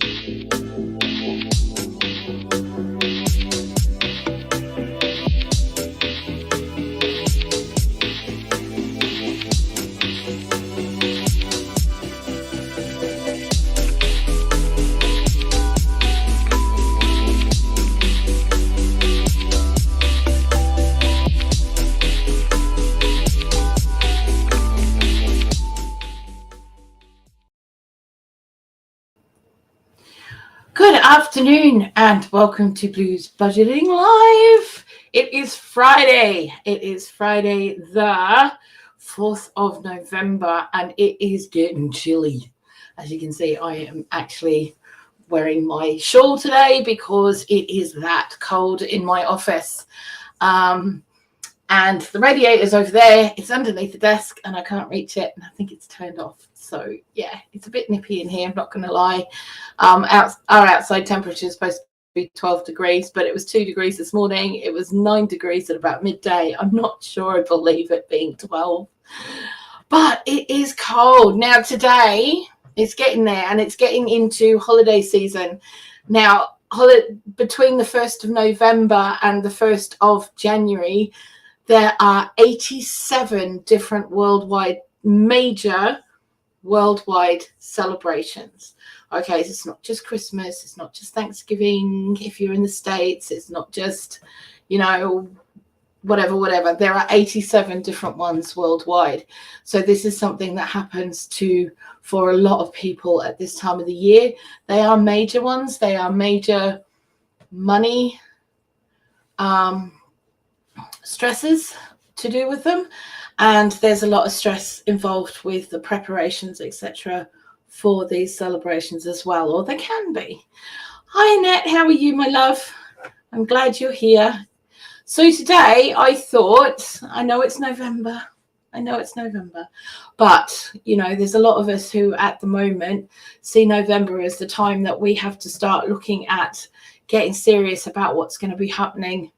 Good afternoon and welcome to Bloo's Budgeting Live. It is Friday. It is Friday the 4th of November and it is getting chilly. As you can see, I am actually wearing my shawl today because it is that cold in my office. And the radiator's over there. It's underneath the desk and I can't reach it and I think it's turned off. So yeah, it's a bit nippy in here, I'm not going to lie. Our outside temperature is supposed to be 12 degrees, but it was 2 degrees this morning. It was 9 degrees at about midday. I'm not sure I believe it being 12, but it is cold. Now today it's getting there and it's getting into holiday season. Now, between the 1st of November and the 1st of January, there are 87 different major worldwide celebrations. Okay, so it's not just Christmas, it's not just Thanksgiving if you're in the States, it's not just, whatever. There are 87 different ones worldwide. So this is something that happens for a lot of people at this time of the year. They are major ones, they are major money stresses to do with them, and there's a lot of stress involved with the preparations, etc., for these celebrations as well, or there can be. Hi Annette, how are you, my love? I'm glad you're here. So today I thought, I know it's November, but there's a lot of us who at the moment see November as the time that we have to start looking at getting serious about what's going to be happening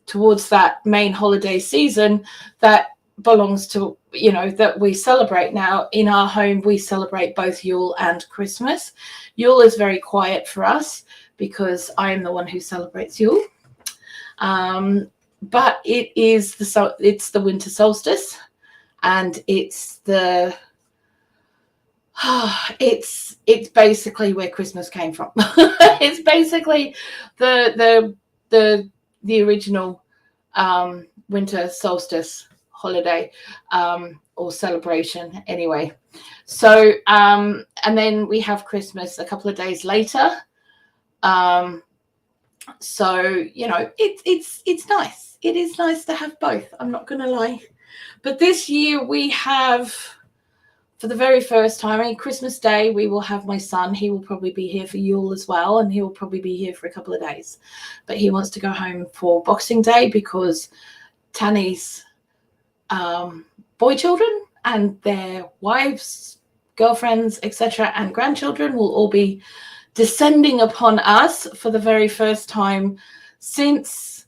towards that main holiday season that belongs to, that we celebrate. Now in our home, we celebrate both Yule and Christmas. Yule is very quiet for us because I am the one who celebrates Yule. But it's the winter solstice and it's basically where Christmas came from. It's basically the original winter solstice holiday or celebration anyway. So and then we have Christmas a couple of days later. So it's nice. It is nice to have both, I'm not gonna lie. But this year we have, for the very first time, Christmas Day, we will have my son. He will probably be here for Yule as well, and he will probably be here for a couple of days. But he wants to go home for Boxing Day because Tanny's boy children and their wives, girlfriends, etc., and grandchildren will all be descending upon us for the very first time since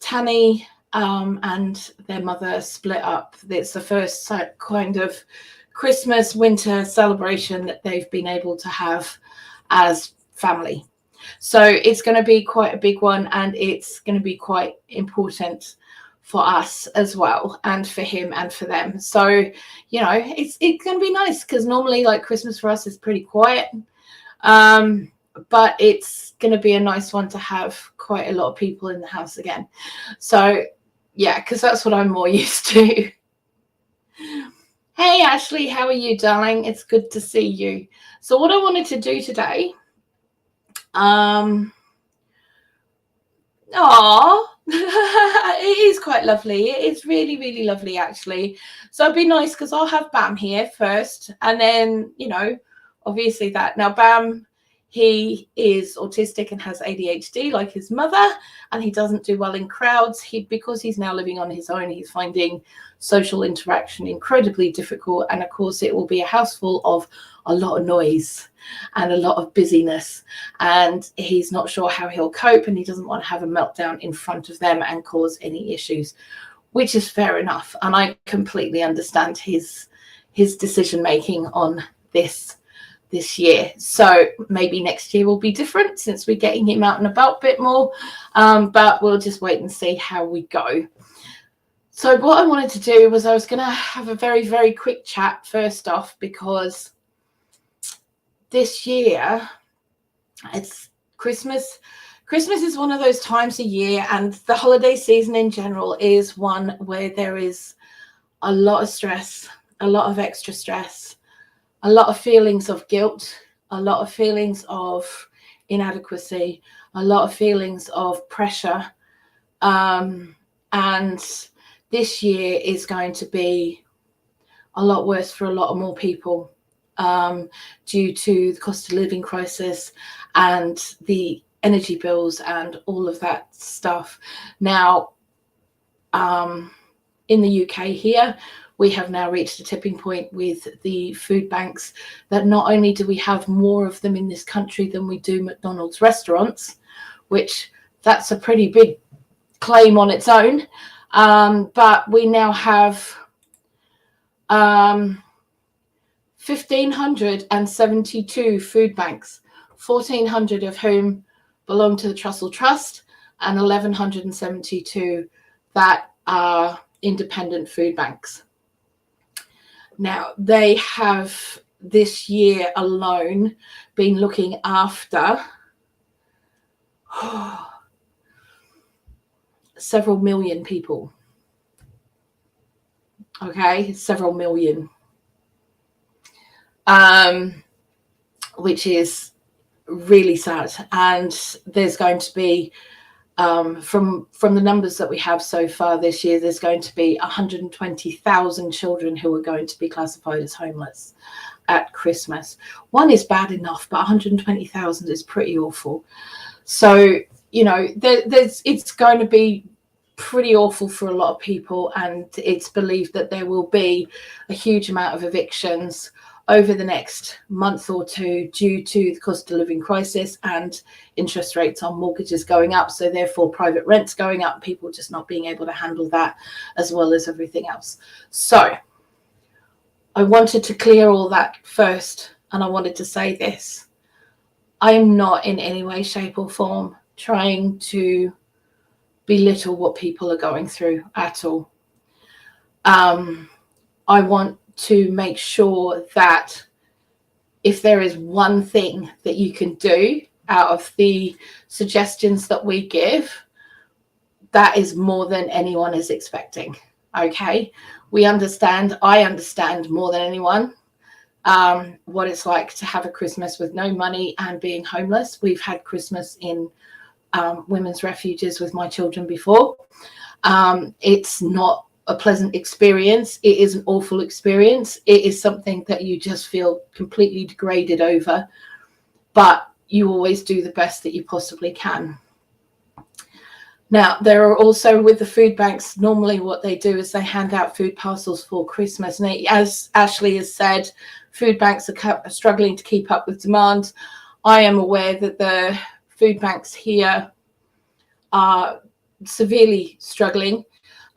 Tanny and their mother split up. It's the first kind of Christmas winter celebration that they've been able to have as family. So it's going to be quite a big one, and it's going to be quite important for us as well, and for him and for them. So it's going to be nice because normally like Christmas for us is pretty quiet, but it's going to be a nice one to have quite a lot of people in the house again. So yeah, because that's what I'm more used to. Hey Ashley, how are you, darling? It's good to see you. So what I wanted to do today, it is quite lovely. It is really, really lovely actually. So it'd be nice because I'll have Bam here first, and then obviously that. Now Bam, he is autistic and has ADHD like his mother, and he doesn't do well in crowds. Because he's now living on his own, he's finding social interaction incredibly difficult, and of course it will be a house full of a lot of noise and a lot of busyness, and he's not sure how he'll cope, and he doesn't want to have a meltdown in front of them and cause any issues, which is fair enough, and I completely understand his decision making on this this year. So maybe next year will be different since we're getting him out and about a bit more. But we'll just wait and see how we go. So what I wanted to do was I was going to have a very, very quick chat first off, because this year it's Christmas. Christmas is one of those times a year, and the holiday season in general is one where there is a lot of stress, a lot of extra stress, a lot of feelings of guilt, a lot of feelings of inadequacy, a lot of feelings of pressure. And this year is going to be a lot worse for a lot more people due to the cost of living crisis and the energy bills and all of that stuff. Now, in the UK here, we have now reached a tipping point with the food banks that not only do we have more of them in this country than we do McDonald's restaurants, which that's a pretty big claim on its own, but we now have 1,572 food banks, 1,400 of whom belong to the Trussell Trust, and 1,172 that are independent food banks. Now, they have this year alone been looking after several million people. Okay, several million. Which is really sad. And there's going to be, from the numbers that we have so far this year, there's going to be 120,000 children who are going to be classified as homeless at Christmas. One is bad enough, but 120,000 is pretty awful. So, you know, it's going to be pretty awful for a lot of people, and it's believed that there will be a huge amount of evictions over the next month or two due to the cost of living crisis and interest rates on mortgages going up. So therefore private rents going up, people just not being able to handle that, as well as everything else. So I wanted to clear all that first, and I wanted to say this. I am not in any way, shape or form trying to belittle what people are going through at all. I want to make sure that if there is one thing that you can do out of the suggestions that we give, that is more than anyone is expecting. Okay, I understand more than anyone what it's like to have a Christmas with no money and being homeless. We've had Christmas in women's refuges with my children before. It's not a pleasant experience. It is an awful experience. It is something that you just feel completely degraded over, but you always do the best that you possibly can. Now, there are also, with the food banks, normally what they do is they hand out food parcels for Christmas. And as Ashley has said, food banks are struggling to keep up with demand. I am aware that the food banks here are severely struggling.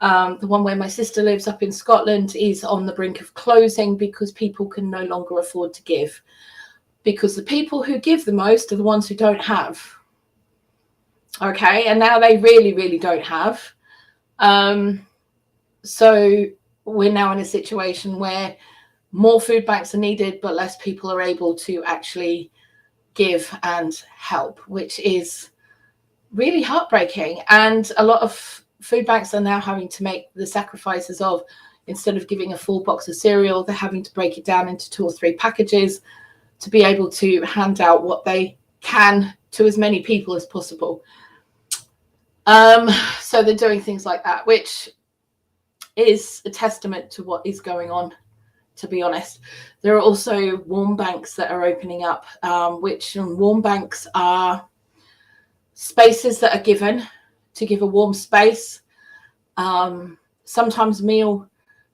The one where my sister lives up in Scotland is on the brink of closing because people can no longer afford to give. Because the people who give the most are the ones who don't have. Okay, and now they really, really don't have. So we're now in a situation where more food banks are needed, but less people are able to actually give and help, which is really heartbreaking. And a lot of food banks are now having to make the sacrifices of, instead of giving a full box of cereal, they're having to break it down into 2 or 3 packages to be able to hand out what they can to as many people as possible. So they're doing things like that, which is a testament to what is going on, to be honest. There are also warm banks that are opening up, which warm banks are spaces that are given to give a warm space. Sometimes a meal,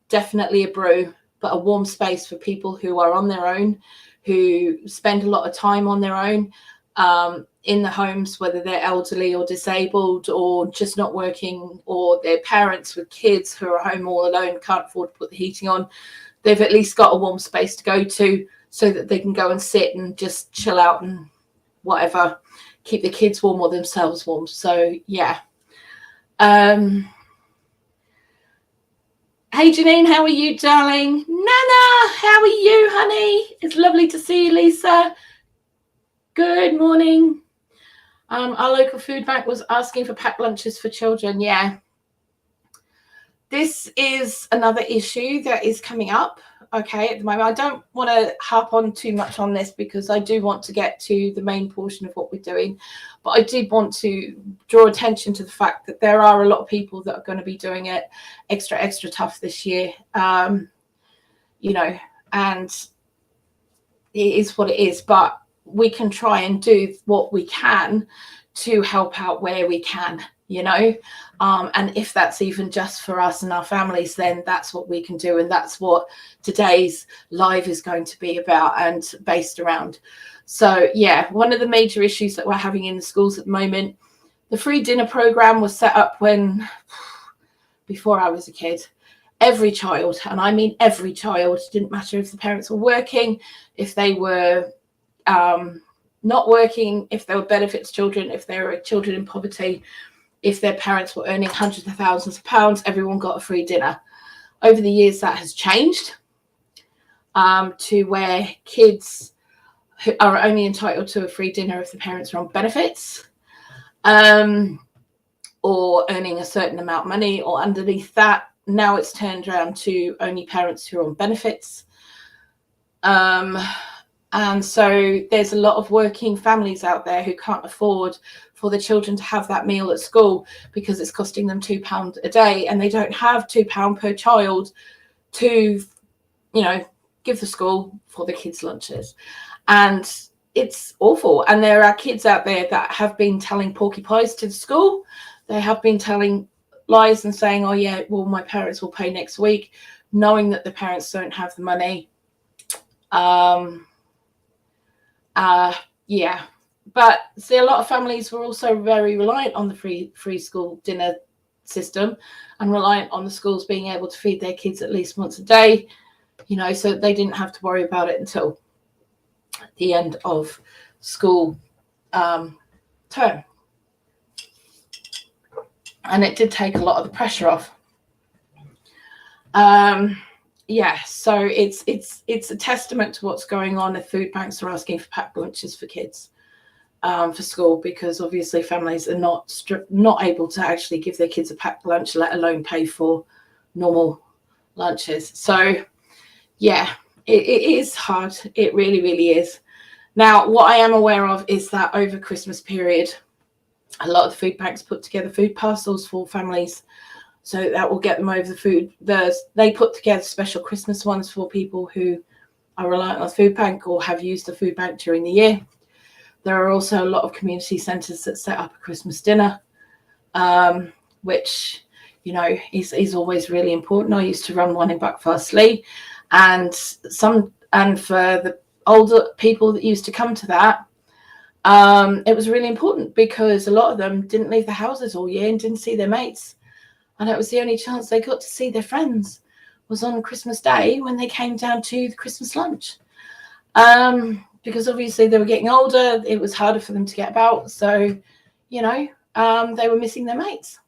definitely a brew, but a warm space for people who are on their own, who spend a lot of time on their own in the homes, whether they're elderly or disabled or just not working, or their parents with kids who are home all alone, can't afford to put the heating on. They've at least got a warm space to go to so that they can go and sit and just chill out and whatever, keep the kids warm or themselves warm. So yeah. Hey Janine, how are you, darling? Nana, how are you, honey? It's lovely to see you, Lisa. Good morning. Our local food bank was asking for packed lunches for children. Yeah. This is another issue that is coming up, okay, at the moment. I don't want to harp on too much on this because I do want to get to the main portion of what we're doing. But I did want to draw attention to the fact that there are a lot of people that are going to be doing it extra tough this year, you know, and it is what it is. But we can try and do what we can to help out where we can, you know, and if that's even just for us and our families, then that's what we can do. And that's what today's live is going to be about and based around. So yeah, one of the major issues that we're having in the schools at the moment, the free dinner program was set up before I was a kid. Every child, and I mean every child, didn't matter if the parents were working, if they were not working, if they were benefits children, if they were children in poverty, if their parents were earning hundreds of thousands of pounds, everyone got a free dinner. Over the years, that has changed to where kids are only entitled to a free dinner if the parents are on benefits or earning a certain amount of money, or underneath that. Now it's turned around to only parents who are on benefits. And so there's a lot of working families out there who can't afford for the children to have that meal at school because it's costing them £2 a day, and they don't have £2 per child to, you know, give the school for the kids' lunches. And it's awful. And there are kids out there that have been telling porky pies to the school. They have been telling lies and saying, oh yeah, well, my parents will pay next week, knowing that the parents don't have the money. Yeah, but see, a lot of families were also very reliant on the free school dinner system and reliant on the schools being able to feed their kids at least once a day, you know, so they didn't have to worry about it until the end of school term. And it did take a lot of the pressure off. Yeah, so it's a testament to what's going on if food banks are asking for packed lunches for kids for school, because obviously families are not able to actually give their kids a packed lunch, let alone pay for normal lunches. So yeah, it is hard. It really is. Now, what I am aware of is that over Christmas period, a lot of the food banks put together food parcels for families, so that will get them over the food. They put together special Christmas ones for people who are reliant on the food bank or have used the food bank during the year. There are also a lot of community centres that set up a Christmas dinner, which, you know, is always really important. I used to run one in Buckfastleigh, and for the older people that used to come to that, it was really important because a lot of them didn't leave the houses all year and didn't see their mates. And it was the only chance they got to see their friends was on Christmas Day when they came down to the Christmas lunch. Because obviously they were getting older, it was harder for them to get about. So, you know, they were missing their mates.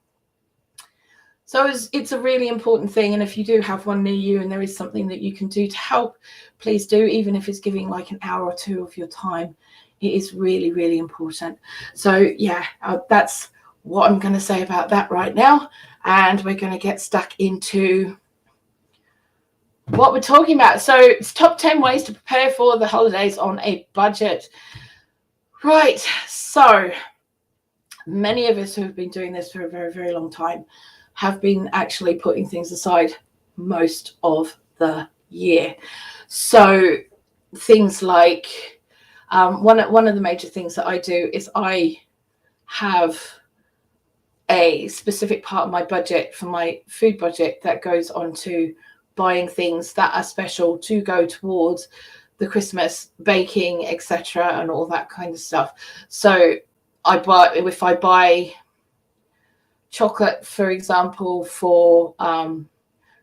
So it's a really important thing. And if you do have one near you and there is something that you can do to help, please do, even if it's giving like an hour or two of your time. It is really important. So yeah, that's what I'm going to say about that right now. And we're going to get stuck into what we're talking about. So it's top 10 ways to prepare for the holidays on a budget. Right. So many of us who have been doing this for a very long time have been actually putting things aside most of the year. So things like one of the major things that I do is I have a specific part of my budget for my food budget that goes on to buying things that are special to go towards the Christmas baking, etc., and all that kind of stuff. So if I buy chocolate, for example, for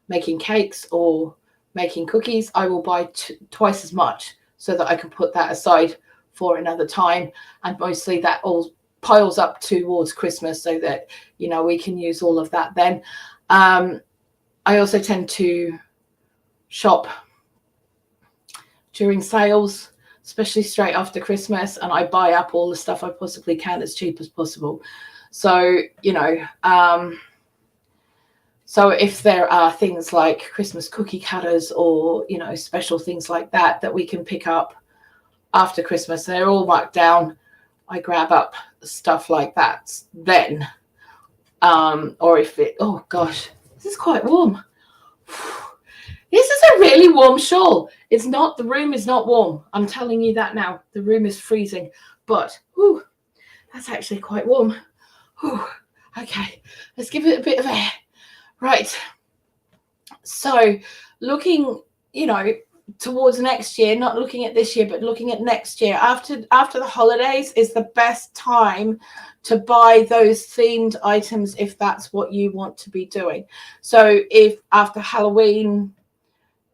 making cakes or making cookies, I will buy twice as much so that I can put that aside for another time. And mostly that all piles up towards Christmas so that, you know, we can use all of that then. I also tend to shop during sales, especially straight after Christmas, and I buy up all the stuff I possibly can as cheap as possible. So, you know, so if there are things like Christmas cookie cutters or, you know, special things like that that we can pick up after Christmas, they're all marked down, I grab up stuff like that then. Or if it, oh gosh, this is quite warm. This is a really warm shawl. It's not, the room is not warm. I'm telling you that now. The room is freezing, but whew, that's actually quite warm. Whew, okay, let's give it a bit of air. Right. So looking, you know, towards next year, not looking at this year, but looking at next year, after the holidays is the best time to buy those themed items if that's what you want to be doing. So if after Halloween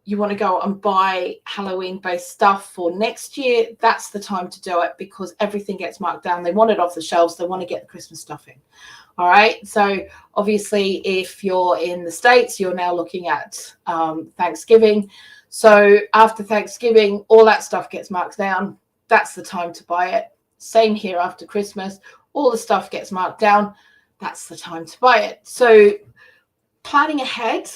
you want to go and buy Halloween based stuff for next year, that's the time to do it, because everything gets marked down. They want it off the shelves. They want to get the Christmas stuff in. All right. So obviously if you're in the States, you're now looking at Thanksgiving. So after Thanksgiving, all that stuff gets marked down. That's the time to buy it. Same here after Christmas. All the stuff gets marked down. That's the time to buy it. So planning ahead,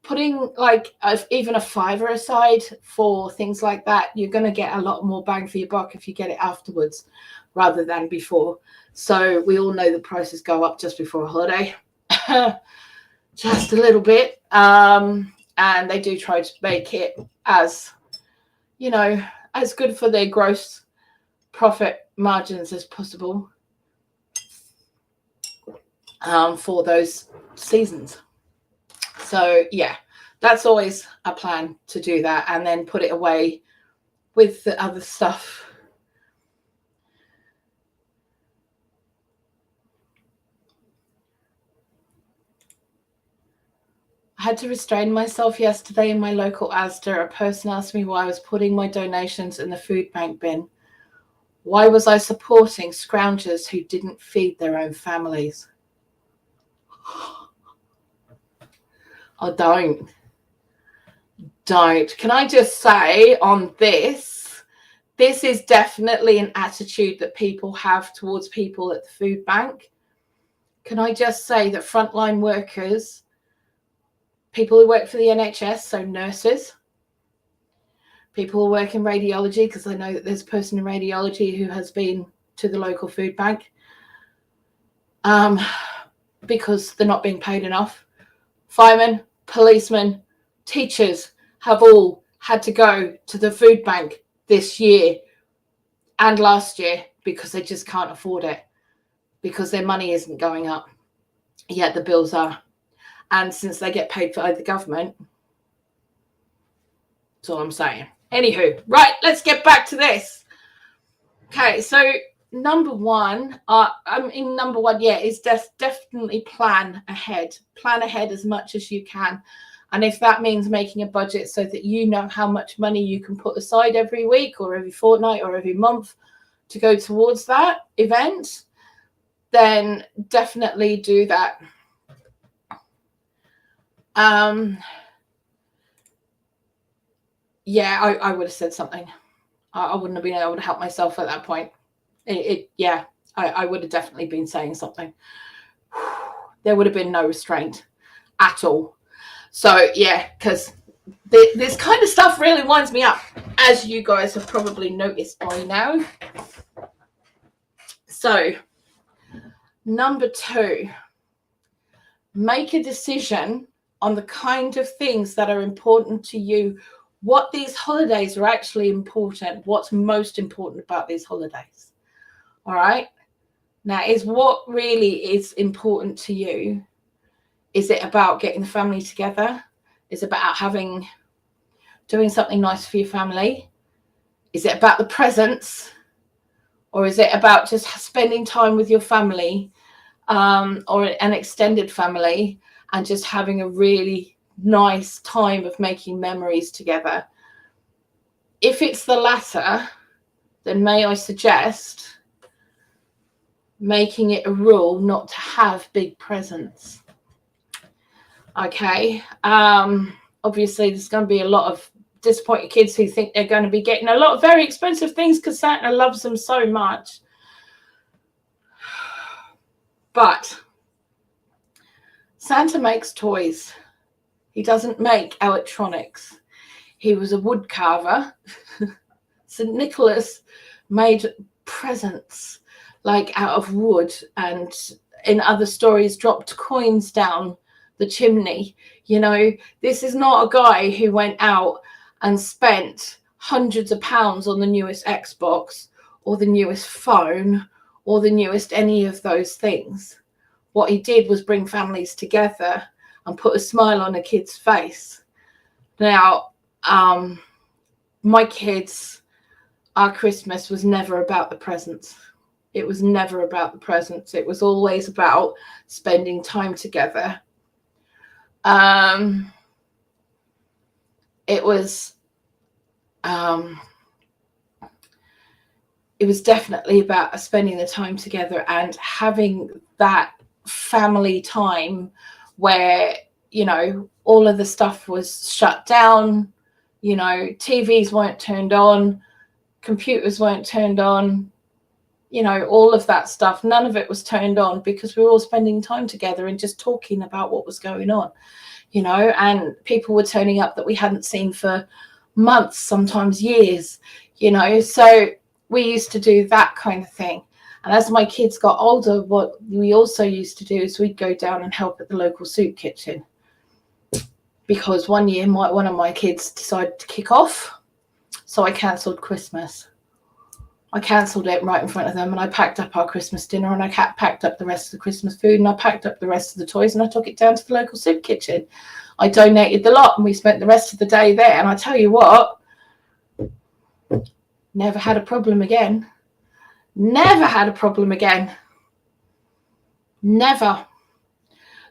putting like even a $5 aside for things like that, you're going to get a lot more bang for your buck if you get it afterwards rather than before. So we all know the prices go up just before a holiday, just a little bit. And they do try to make it as, you know, as good for their gross profit margins as possible for those seasons. So yeah, that's always a plan to do that, and then put it away with the other stuff. I had to restrain myself yesterday in my local Asda. A person asked me why I was putting my donations in the food bank bin. Why was I supporting scroungers who didn't feed their own families? Oh, don't. Can I just say on this is definitely an attitude that people have towards people at the food bank. Can I just say that frontline workers, people who work for the NHS, so nurses, people who work in radiology, because I know that there's a person in radiology who has been to the local food bank because they're not being paid enough. Firemen, policemen, teachers have all had to go to the food bank this year and last year because they just can't afford it, because their money isn't going up, yet the bills are. And since they get paid by the government, that's all I'm saying. Anywho, right, let's get back to this. Okay, so number one, is definitely plan ahead. Plan ahead as much as you can. And if that means making a budget so that you know how much money you can put aside every week or every fortnight or every month to go towards that event, then definitely do that. Yeah, I would have said something. I wouldn't have been able to help myself at that point. I would have definitely been saying something. There would have been no restraint at all. So yeah, because this kind of stuff really winds me up, as you guys have probably noticed by now. So number 2, make a decision on the kind of things that are important to you. What these holidays are actually important. What's most important about these holidays? All right. Now, is what really is important to you? Is it about getting the family together? Is it about doing something nice for your family? Is it about the presents? Or is it about just spending time with your family or an extended family and just having a really nice time of making memories together? If it's the latter, then may I suggest making it a rule not to have big presents. Okay. Obviously, there's going to be a lot of disappointed kids who think they're going to be getting a lot of very expensive things because Santa loves them so much. But Santa makes toys. He doesn't make electronics. He was a wood carver. St. Nicholas made presents like out of wood, and in other stories dropped coins down the chimney. You know, this is not a guy who went out and spent hundreds of pounds on the newest Xbox or the newest phone or the newest any of those things. What he did was bring families together and put a smile on a kid's face. Now, my kids, our Christmas was never about the presents. It was never about the presents. It was always about spending time together. It was definitely about spending the time together and having that family time where, you know, all of the stuff was shut down, you know, TVs weren't turned on, computers weren't turned on, you know, all of that stuff. None of it was turned on because we were all spending time together and just talking about what was going on, you know, and people were turning up that we hadn't seen for months, sometimes years, you know. So we used to do that kind of thing. And as my kids got older, what we also used to do is we'd go down and help at the local soup kitchen. Because one year, one of my kids decided to kick off. So I cancelled Christmas. I cancelled it right in front of them, and I packed up our Christmas dinner, and I packed up the rest of the Christmas food, and I packed up the rest of the toys, and I took it down to the local soup kitchen. I donated the lot, and we spent the rest of the day there. And I tell you what, never had a problem again. Never had a problem again. Never.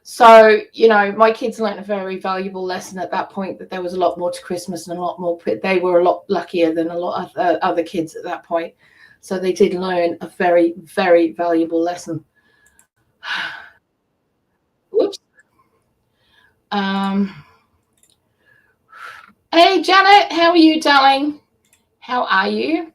So, you know, my kids learned a very valuable lesson at that point, that there was a lot more to Christmas and a lot more. They were a lot luckier than a lot of other kids at that point. So they did learn a very, very valuable lesson. Whoops. Hey, Janet, how are you, darling? How are you?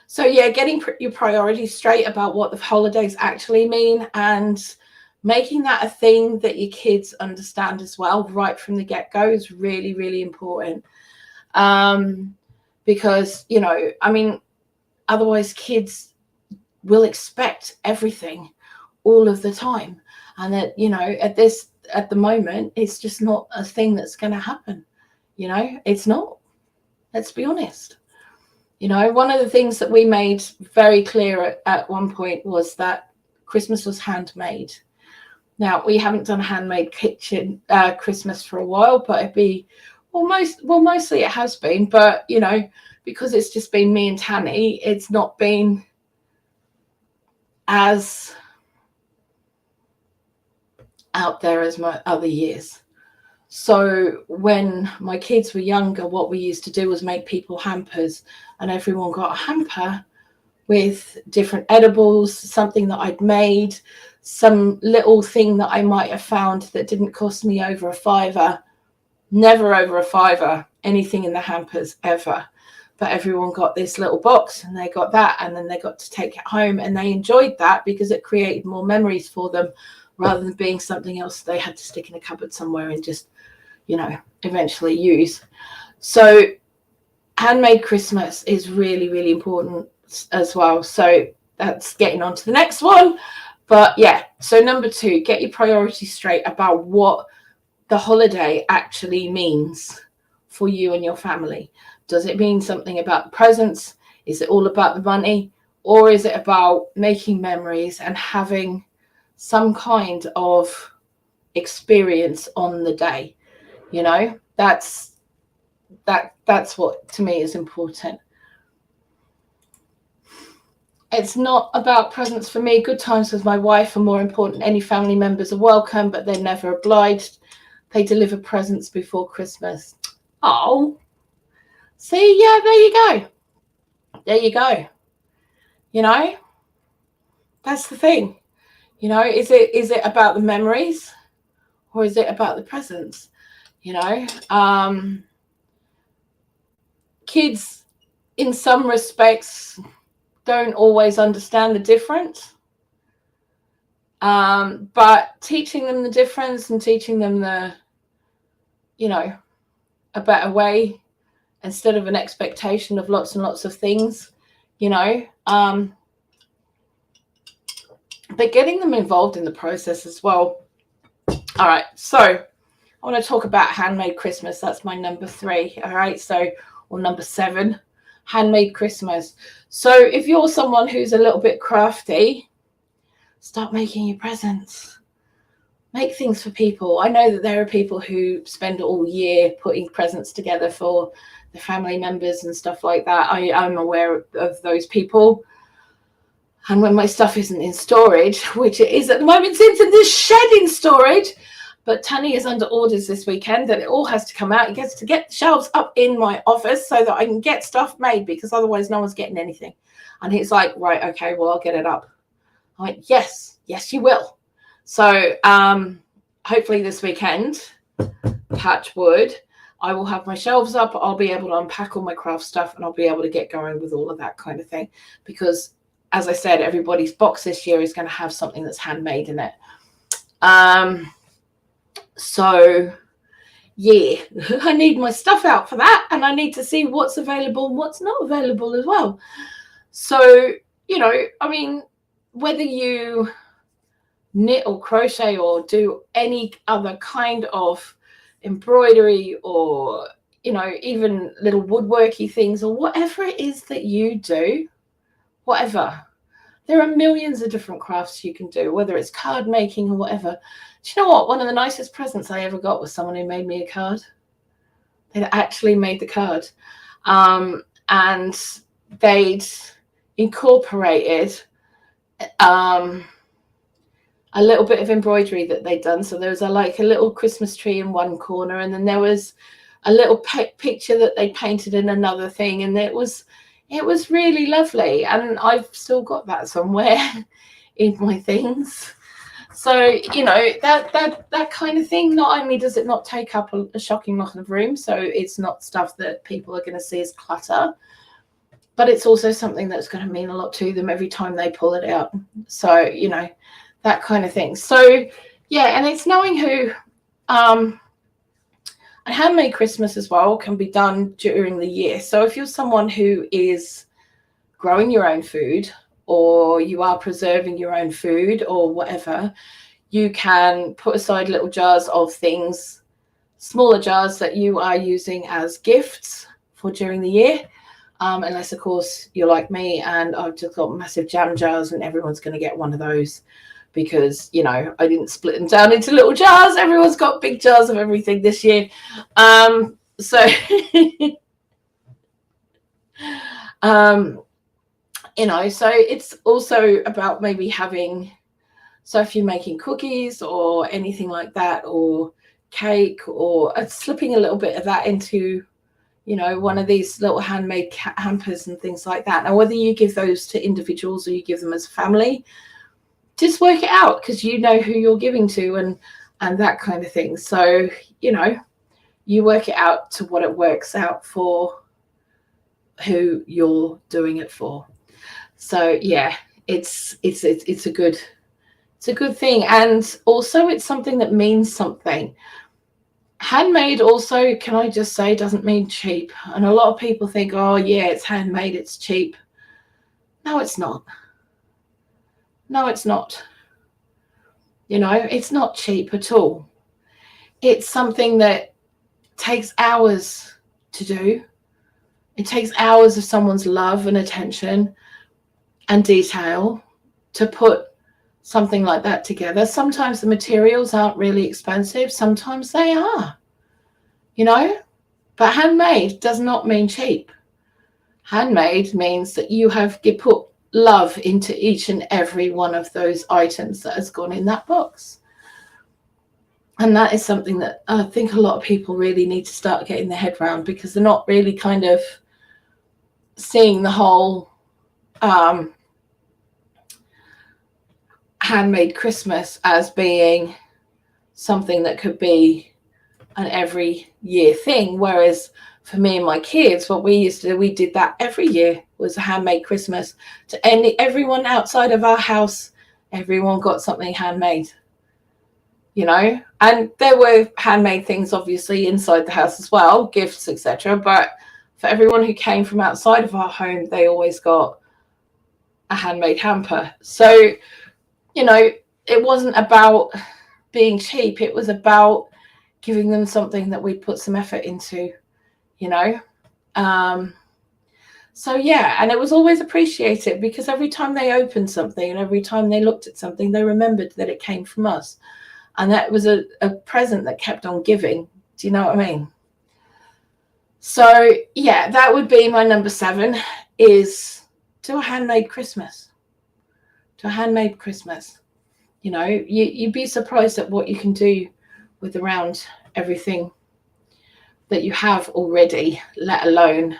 So, yeah, getting your priorities straight about what the holidays actually mean and making that a thing that your kids understand as well right from the get-go is really, really important. Because, you know, I mean, otherwise kids will expect everything all of the time. And that, you know, at the moment, it's just not a thing that's going to happen. You know, it's not. Let's be honest. You know, one of the things that we made very clear at one point was that Christmas was handmade. Now, we haven't done a handmade kitchen Christmas for a while, but it'd be mostly it has been, but, you know, because it's just been me and Tanny, it's not been as out there as my other years. So when my kids were younger, what we used to do was make people hampers, and everyone got a hamper with different edibles, something that I'd made, some little thing that I might have found that didn't cost me over a £5, never over a £5, anything in the hampers ever. But everyone got this little box and they got that, and then they got to take it home, and they enjoyed that because it created more memories for them rather than being something else they had to stick in a cupboard somewhere and just, you know, eventually use. So handmade Christmas is really, really important as well. So that's getting on to the next one. But yeah, so number 2, get your priorities straight about what the holiday actually means for you and your family. Does it mean something about the presents? Is it all about the money? Or is it about making memories and having some kind of experience on the day? You know, that's what to me is important. It's not about presents for me. Good times with my wife are more important. Any family members are welcome, but they're never obliged. They deliver presents before Christmas. Oh, See, yeah, there you go. There you go. You know, that's the thing. You know, is it about the memories or is it about the presents? You know, kids in some respects don't always understand the difference. But teaching them the difference and teaching them the, you know, a better way instead of an expectation of lots and lots of things, you know, but getting them involved in the process as well. All right, so I want to talk about handmade Christmas. That's my number 3. All right, so, or number 7, handmade Christmas. So if you're someone who's a little bit crafty, start making your presents. Make things for people. I know that there are people who spend all year putting presents together for the family members and stuff like that. I'm aware of those people. And when my stuff isn't in storage, which it is at the moment, it's in this shed in storage, but Tanny is under orders this weekend and it all has to come out. It gets to get the shelves up in my office so that I can get stuff made, because otherwise no one's getting anything. And he's like, right, okay, well, I'll get it up. I'm like, yes, you will. So hopefully this weekend, touch wood, I will have my shelves up. I'll be able to unpack all my craft stuff and I'll be able to get going with all of that kind of thing. Because, as I said, everybody's box this year is going to have something that's handmade in it. So, yeah, I need my stuff out for that. And I need to see what's available and what's not available as well. So, you know, I mean, whether you knit or crochet or do any other kind of embroidery or, you know, even little woodworky things or whatever it is that you do, whatever, there are millions of different crafts you can do, whether it's card making or whatever. Do you know what? One of the nicest presents I ever got was someone who made me a card. They'd actually made the card, and they'd incorporated a little bit of embroidery that they'd done. So there was a little Christmas tree in one corner, and then there was a little picture that they painted in another thing, and it was really lovely. And I've still got that somewhere in my things. So, you know, that kind of thing, not only does it not take up a shocking lot of room, so it's not stuff that people are going to see as clutter, but it's also something that's going to mean a lot to them every time they pull it out. So, you know, that kind of thing. So, yeah, and it's knowing who, and handmade Christmas as well can be done during the year. So if you're someone who is growing your own food, or you are preserving your own food or whatever, you can put aside little jars of things, smaller jars that you are using as gifts for during the year. Unless, of course, you're like me and I've just got massive jam jars and everyone's going to get one of those, because, you know, I didn't split them down into little jars. Everyone's got big jars of everything this year. So, you know, so it's also about maybe having, so if you're making cookies or anything like that, or cake, or slipping a little bit of that into, you know, one of these little handmade hampers and things like that. Now, whether you give those to individuals or you give them as a family, just work it out, because you know who you're giving to and that kind of thing. So, you know, you work it out to what it works out for who you're doing it for. So yeah, it's a good thing. And also it's something that means something. Handmade also, can I just say, doesn't mean cheap. And a lot of people think, oh yeah, it's handmade, it's cheap. No, it's not. No, it's not. You know, it's not cheap at all. It's something that takes hours to do. It takes hours of someone's love and attention and detail to put something like that together. Sometimes the materials aren't really expensive. Sometimes they are, you know, but handmade does not mean cheap. Handmade means that you have put love into each and every one of those items that has gone in that box. And that is something that I think a lot of people really need to start getting their head around, because they're not really kind of seeing the whole handmade Christmas as being something that could be an every year thing. Whereas for me and my kids, what we used to do, we did that every year, was a handmade Christmas. To everyone outside of our house, everyone got something handmade, you know. And there were handmade things obviously inside the house as well, gifts, etc. But for everyone who came from outside of our home, they always got a handmade hamper. So, you know, it wasn't about being cheap. It was about giving them something that we put some effort into, you know. So yeah, and it was always appreciated, because every time they opened something and every time they looked at something, they remembered that it came from us, and that was a present that kept on giving. Do you know what I mean? So yeah, that would be my number 7, is do a handmade Christmas. Do a handmade Christmas. You know, you'd be surprised at what you can do with around everything that you have already, let alone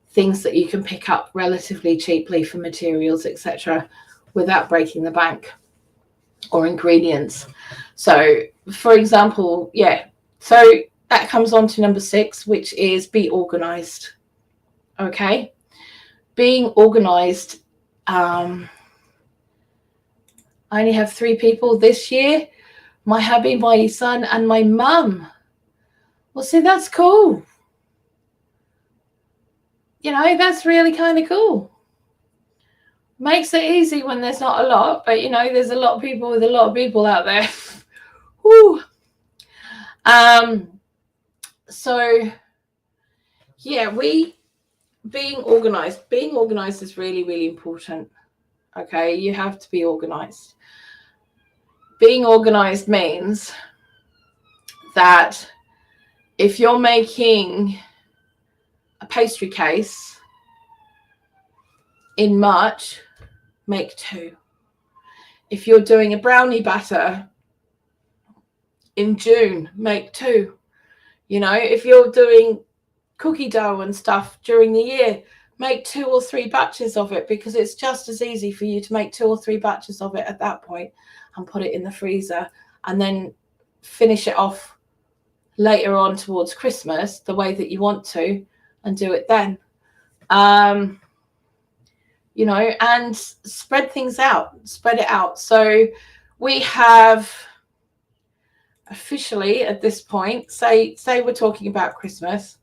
things that you can pick up relatively cheaply for materials, etc., without breaking the bank, or ingredients. So, for example, yeah, so that comes on to number 6, which is be organized. Okay, being organized. I only have 3 people this year: my hubby, my son, and my mum. Well, see, that's cool. You know, that's really kind of cool. Makes it easy when there's not a lot, but you know, there's a lot of people with a lot of people out there. Woo. So yeah, being organized is really, really important. Okay, you have to be organized. Being organized means that if you're making a pastry case in March, make 2. If you're doing a brownie batter in June, make 2. You know, if you're doing cookie dough and stuff during the year, make 2 or 3 batches of it, because it's just as easy for you to make 2 or 3 batches of it at that point and put it in the freezer, and then finish it off later on towards Christmas the way that you want to, and do it then. You know, and spread it out. So we have officially at this point, say we're talking about Christmas,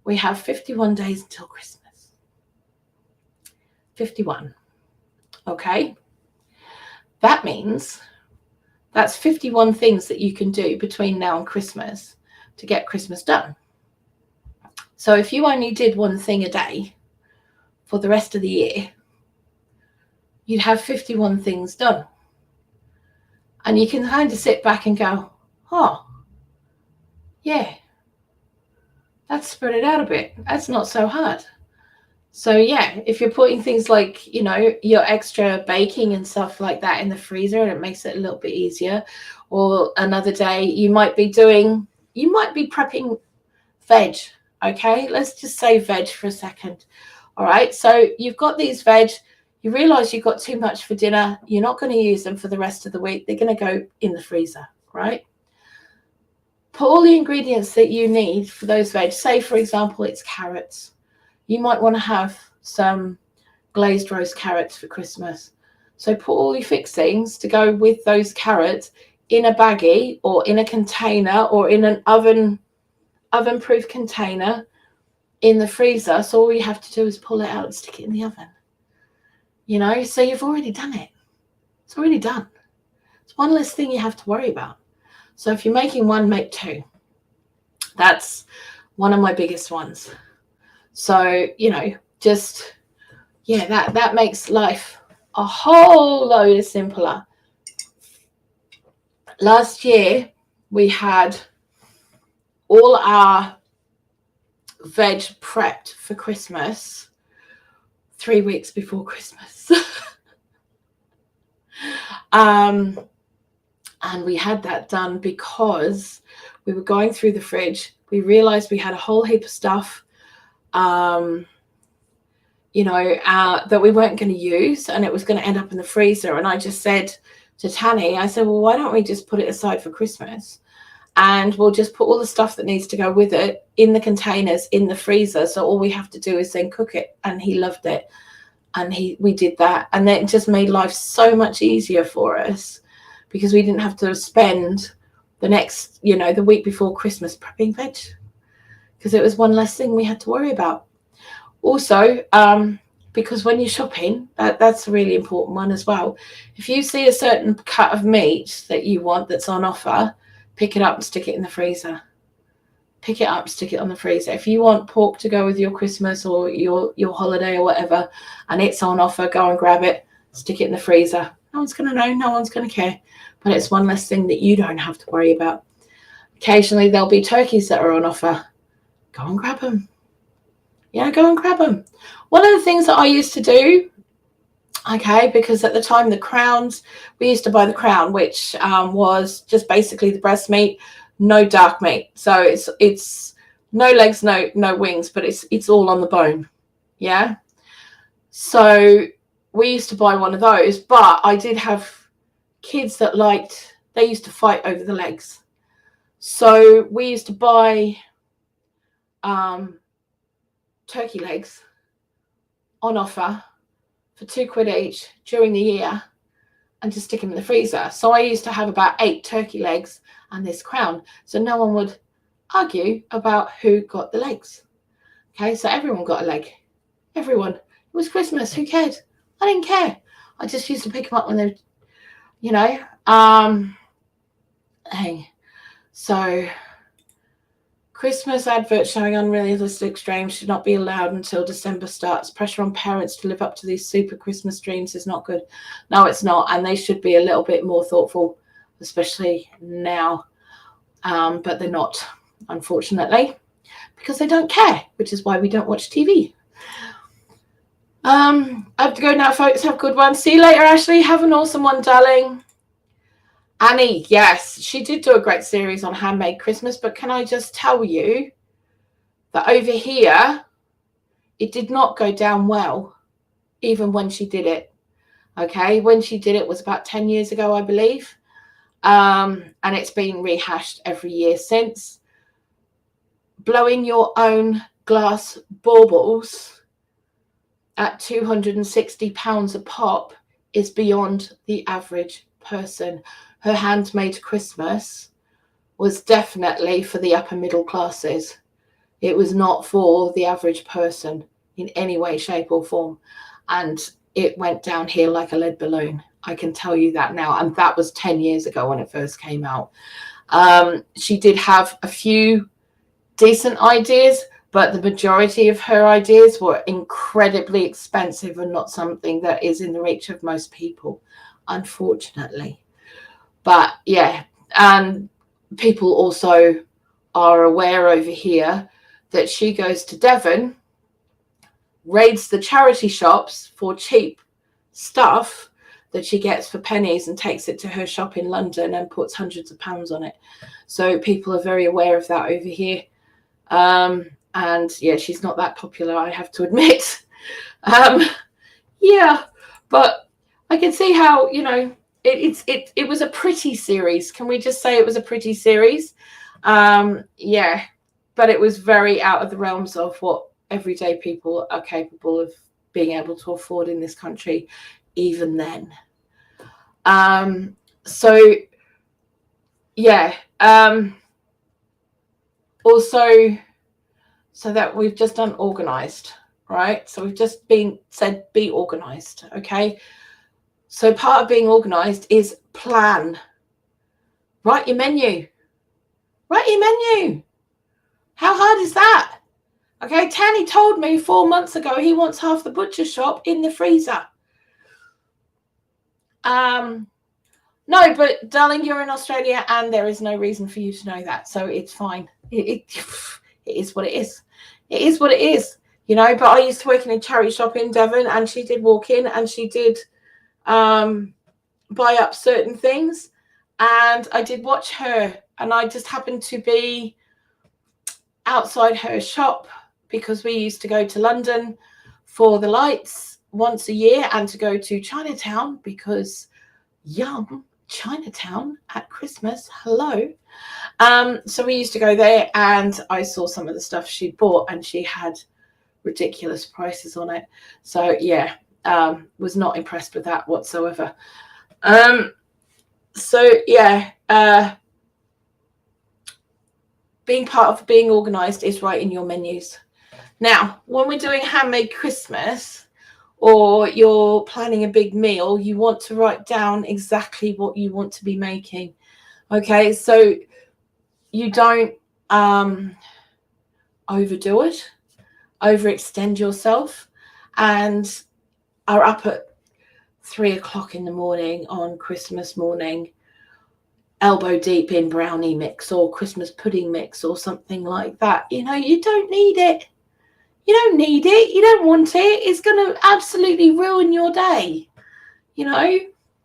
we have 51 days until Christmas. 51. Okay. That means that's 51 things that you can do between now and Christmas to get Christmas done. So if you only did one thing a day for the rest of the year, you'd have 51 things done. And you can kind of sit back and go, oh, yeah, that's spread it out a bit. That's not so hard. So yeah, if you're putting things like, you know, your extra baking and stuff like that in the freezer, and it makes it a little bit easier. Or another day you might be prepping veg. Okay, let's just say veg for a second. All right, so you've got these veg, you realize you've got too much for dinner, you're not going to use them for the rest of the week, they're going to go in the freezer, right? Put all the ingredients that you need for those veg. Say, for example, it's carrots. You might want to have some glazed roast carrots for Christmas. So put all your fixings to go with those carrots in a baggie or in a container or in an oven-proof container in the freezer. So all you have to do is pull it out and stick it in the oven. You know, so you've already done it. It's already done. It's one less thing you have to worry about. So if you're making 1, make 2. That's one of my biggest ones. So, you know, just, yeah, that makes life a whole load simpler. Last year, we had all our veg prepped for Christmas 3 weeks before Christmas. And And we had that done because we were going through the fridge. We realized we had a whole heap of stuff, that we weren't going to use, and it was going to end up in the freezer. And I just said to Tanny, I said, well, why don't we just put it aside for Christmas? And we'll just put all the stuff that needs to go with it in the containers in the freezer. So all we have to do is then cook it. And he loved it. And we did that. And then it just made life so much easier for us, because we didn't have to spend the next, the week before Christmas prepping veg, because it was one less thing we had to worry about. Also, because when you're shopping, that's a really important one as well. If you see a certain cut of meat that you want that's on offer, pick it up and stick it in the freezer. Pick it up, stick it on the freezer. If you want pork to go with your Christmas or your holiday or whatever, and it's on offer, go and grab it, stick it in the freezer. No one's going to know, no one's going to care. But it's one less thing that you don't have to worry about. Occasionally there'll be turkeys that are on offer. Go and grab them. Yeah, go and grab them. One of the things that I used to do, okay, because at the time we used to buy the crown, which was just basically the breast meat, no dark meat. So it's no legs, no wings, but it's all on the bone. Yeah. So we used to buy one of those, but I did have kids that they used to fight over the legs. So we used to buy turkey legs on offer for £2 each during the year, and to stick them in the freezer. So I used to have about 8 turkey legs and this crown, so no one would argue about who got the legs. Okay, so everyone got a leg. Everyone. It was Christmas. Who cared? I didn't care. I just used to pick them up when they, hey. So Christmas adverts showing unrealistic dreams should not be allowed until December starts. Pressure on parents to live up to these super Christmas dreams is not good. No, it's not. And they should be a little bit more thoughtful, especially now. But they're not, unfortunately, because they don't care, which is why we don't watch TV. I have to go now, folks. Have a good one. See you later, Ashley. Have an awesome one, darling. Annie, yes, she did do a great series on handmade Christmas, but can I just tell you that over here, it did not go down well, even when she did it. Okay, when she did it was about 10 years ago, I believe. And it's been rehashed every year since. Blowing your own glass baubles at £260 a pop is beyond the average person. Her handmade Christmas was definitely for the upper middle classes. It was not for the average person in any way, shape or form. And it went down here like a lead balloon. I can tell you that now. And that was 10 years ago when it first came out. She did have a few decent ideas, but the majority of her ideas were incredibly expensive and not something that is in the reach of most people, unfortunately. But yeah, and people also are aware over here that she goes to Devon, raids the charity shops for cheap stuff that she gets for pennies and takes it to her shop in London and puts hundreds of pounds on it. So people are very aware of that over here. And yeah, she's not that popular, I have to admit. Yeah, but I can see how, it was a pretty series. Can we just say it was a pretty series? Yeah, but it was very out of the realms of what everyday people are capable of being able to afford in this country, even then. So yeah, also, so that we've just done organized, right? So we've just said be organized, okay? So part of being organized is plan. Write your menu. Write your menu. How hard is that? Okay, Tanny told me 4 months ago he wants half the butcher shop in the freezer. No, but darling, you're in Australia and there is no reason for you to know that. So it's fine. It is what it is. It is what it is, but I used to work in a charity shop in Devon and she did walk in and she did buy up certain things. And I did watch her, and I just happened to be outside her shop because we used to go to London for the lights once a year and to go to Chinatown because yum, Chinatown at Christmas. Hello. So we used to go there, and I saw some of the stuff she bought, and she had ridiculous prices on it. So yeah, was not impressed with that whatsoever. So yeah, being part of being organized is writing your menus. Now, when we're doing handmade Christmas or you're planning a big meal, you want to write down exactly what you want to be making. Okay, so you don't overdo it, overextend yourself, and are up at 3 o'clock in the morning on Christmas morning, elbow deep in brownie mix or Christmas pudding mix or something like that. You know, you don't need it. You don't need it. You don't want it. It's going to absolutely ruin your day. You know,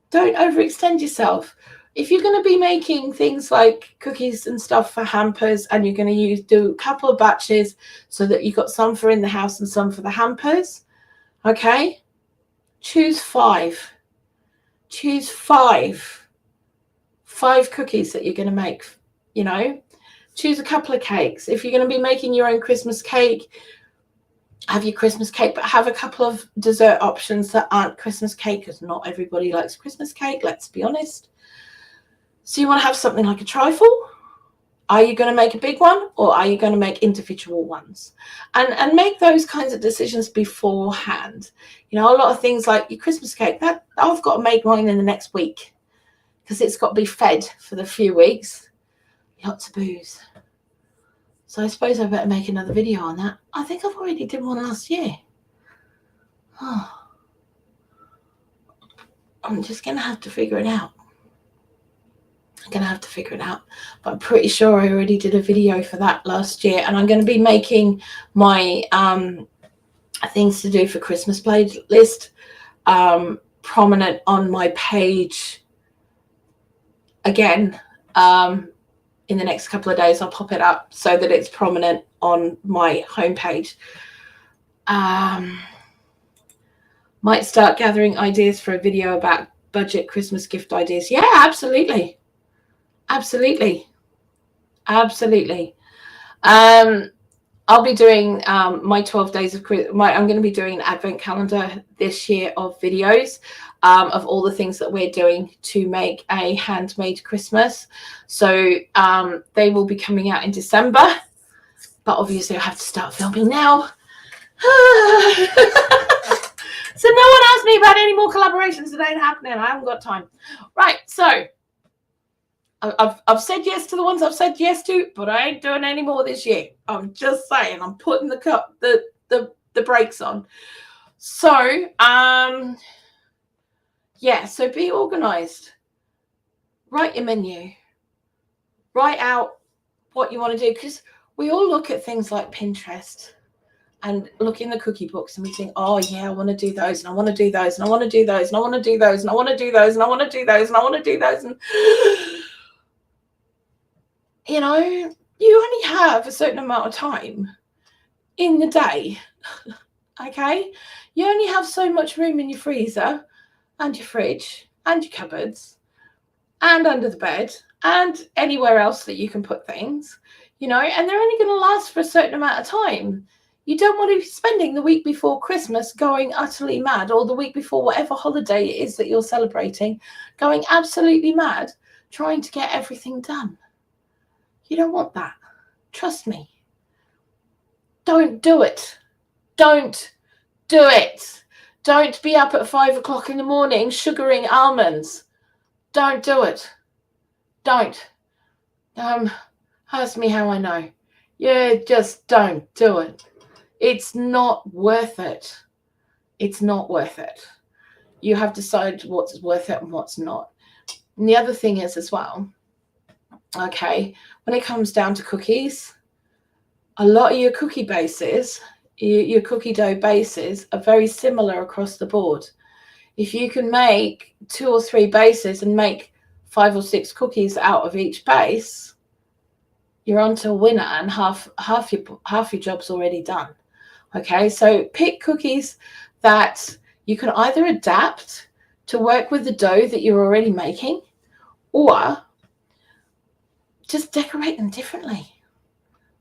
don't overextend yourself. If you're going to be making things like cookies and stuff for hampers, and you're going to do a couple of batches so that you've got some for in the house and some for the hampers, okay, choose 5. Choose 5 cookies that you're going to make. You know, choose a couple of cakes. If you're going to be making your own Christmas cake, have your Christmas cake, but have a couple of dessert options that aren't Christmas cake, because not everybody likes Christmas cake, let's be honest. So you want to have something like a trifle. Are you going to make a big one, or are you going to make individual ones? And make those kinds of decisions beforehand. You know, a lot of things like your Christmas cake, that I've got to make mine in the next week because it's got to be fed for the few weeks. Lots of booze. So I suppose I better make another video on that. I think I've already did one last year. Oh. I'm just going to have to figure it out. But I'm pretty sure I already did a video for that last year. And I'm going to be making my things to do for Christmas playlist prominent on my page again. In the next couple of days, I'll pop it up so that it's prominent on my homepage. Might start gathering ideas for a video about budget Christmas gift ideas. Yeah, absolutely. I'll be doing my 12 days of I'm going to be doing an advent calendar this year of videos of all the things that we're doing to make a handmade Christmas. So they will be coming out in December, but obviously I have to start filming now. So no one asked me about any more collaborations that ain't happening. I haven't got time. Right, so I've said yes to the ones I've said yes to, but I ain't doing any more this year. I'm just saying, I'm putting the brakes on. So yeah, so be organized. Write your menu. Write out what you want to do, because we all look at things like Pinterest and look in the cookie books and we think, oh yeah, I want to do those, and I want to do those, and I want to do those, and I want to do those, and I want to do those, and I want to do those, and I want to do those, and you know, you only have a certain amount of time in the day. Okay, you only have so much room in your freezer and your fridge and your cupboards and under the bed and anywhere else that you can put things, you know, and they're only going to last for a certain amount of time. You don't want to be spending the week before Christmas going utterly mad, or the week before whatever holiday it is that you're celebrating, going absolutely mad trying to get everything done. You don't want that. Trust me. Don't do it. Don't do it. Don't be up at 5 o'clock in the morning sugaring almonds. Don't do it. Don't. Ask me how I know. Yeah, just don't do it. It's not worth it. It's not worth it. You have decided what's worth it and what's not. And the other thing is as well, okay, when it comes down to cookies, a lot of your cookie bases, your cookie dough bases are very similar across the board. If you can make 2 or 3 bases and make 5 or 6 cookies out of each base, you're on to a winner, and half your job's already done. Okay, so pick cookies that you can either adapt to work with the dough that you're already making, or just decorate them differently.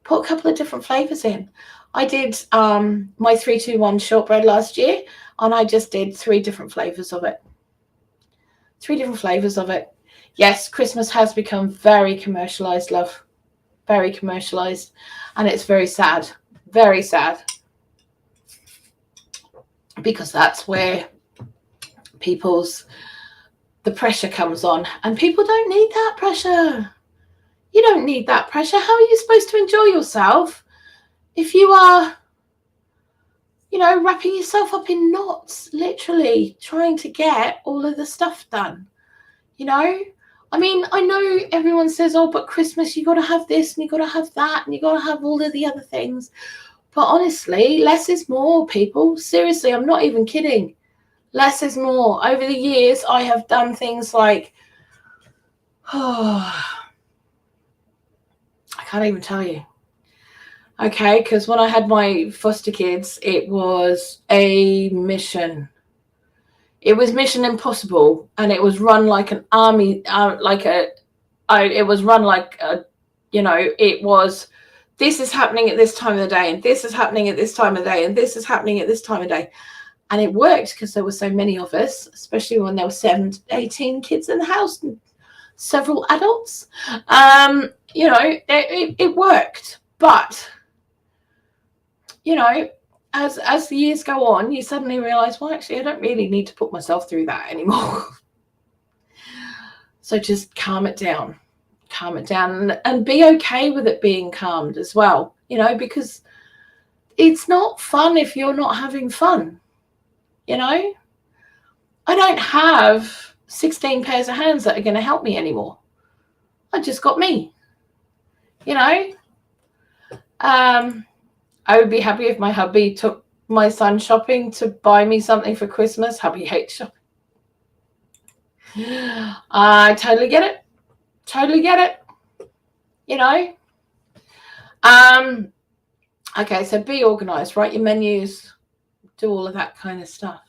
Put a couple of different flavors in. I did my 3-2-1 shortbread last year, and I just did 3 different flavors of it. 3 different flavors of it. Yes, Christmas has become very commercialized, love. Very commercialized. And it's very sad. Very sad. Because that's where the pressure comes on. And people don't need that pressure. You don't need that pressure. How are you supposed to enjoy yourself if you are, wrapping yourself up in knots, literally trying to get all of the stuff done? I mean, I know everyone says, oh, but Christmas, you got to have this and you got to have that and you got to have all of the other things. But honestly, less is more, people. Seriously, I'm not even kidding. Less is more. Over the years, I have done things like, I can't even tell you. Okay, because when I had my foster kids, it was a mission. It was Mission Impossible, and it was run like an army, it was run like it was, this is happening at this time of the day, and this is happening at this time of the day, and this is happening at this time of day. And it worked because there were so many of us, especially when there were 18 kids in the house and several adults. It worked. But, as the years go on, you suddenly realize, well, actually, I don't really need to put myself through that anymore. So just calm it down and be okay with it being calmed as well, because it's not fun if you're not having fun. I don't have 16 pairs of hands that are going to help me anymore. I just got me. I would be happy if my hubby took my son shopping to buy me something for Christmas. Hubby hates shopping. I totally get it. Okay, so be organized, write your menus, do all of that kind of stuff.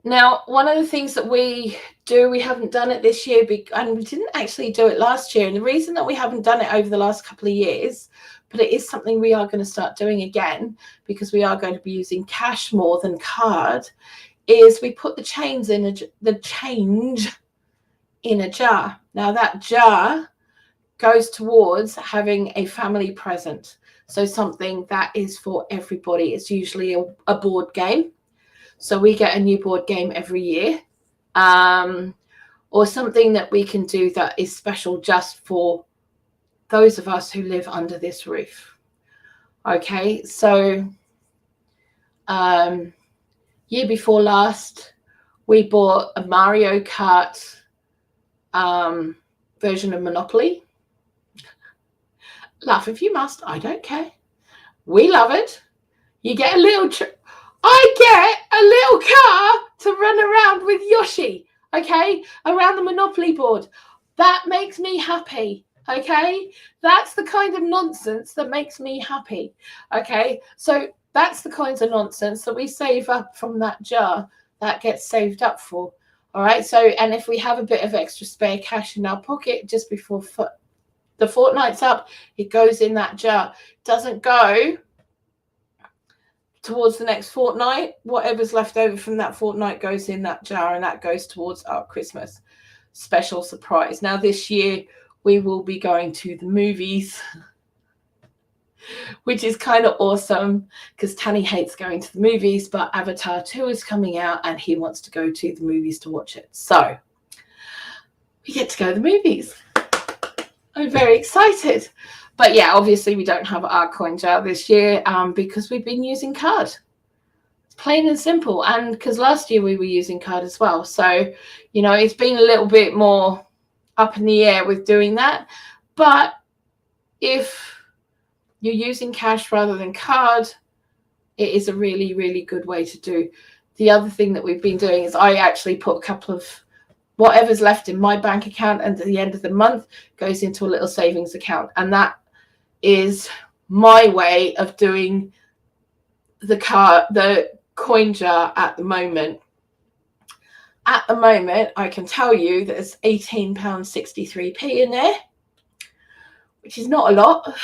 Now, one of the things that we do, we haven't done it this year, and we didn't actually do it last year. And the reason that we haven't done it over the last couple of years, but it is something we are going to start doing again, because we are going to be using cash more than card, is we put the change in a jar. Now, that jar goes towards having a family present. So something that is for everybody. It's usually a board game. So we get a new board game every year, or something that we can do that is special just for those of us who live under this roof. Okay, so year before last, we bought a Mario Kart version of Monopoly. Laugh if you must, I don't care. We love it. You get a little I get a little car to run around with Yoshi, okay, around the Monopoly board. That makes me happy, okay? That's the kind of nonsense that makes me happy, okay? So that's the kinds of nonsense that we save up from that jar that gets saved up for, all right? So, and if we have a bit of extra spare cash in our pocket just before the fortnight's up, it goes in that jar. Doesn't go towards the next fortnight. Whatever's left over from that fortnight goes in that jar, and that goes towards our Christmas special surprise. Now, this year we will be going to the movies, which is kind of awesome because Tanny hates going to the movies, but Avatar 2 is coming out and he wants to go to the movies to watch it. So we get to go to the movies. I'm very excited. But yeah, obviously we don't have our coin jar this year because we've been using card. It's plain and simple. And because last year we were using card as well. So, it's been a little bit more up in the air with doing that. But if you're using cash rather than card, it is a really, really good way to do. The other thing that we've been doing is I actually put a couple of whatever's left in my bank account at the end of the month goes into a little savings account. And that is my way of doing the coin jar at the moment. At the moment, I can tell you that there's £18.63 in there, which is not a lot,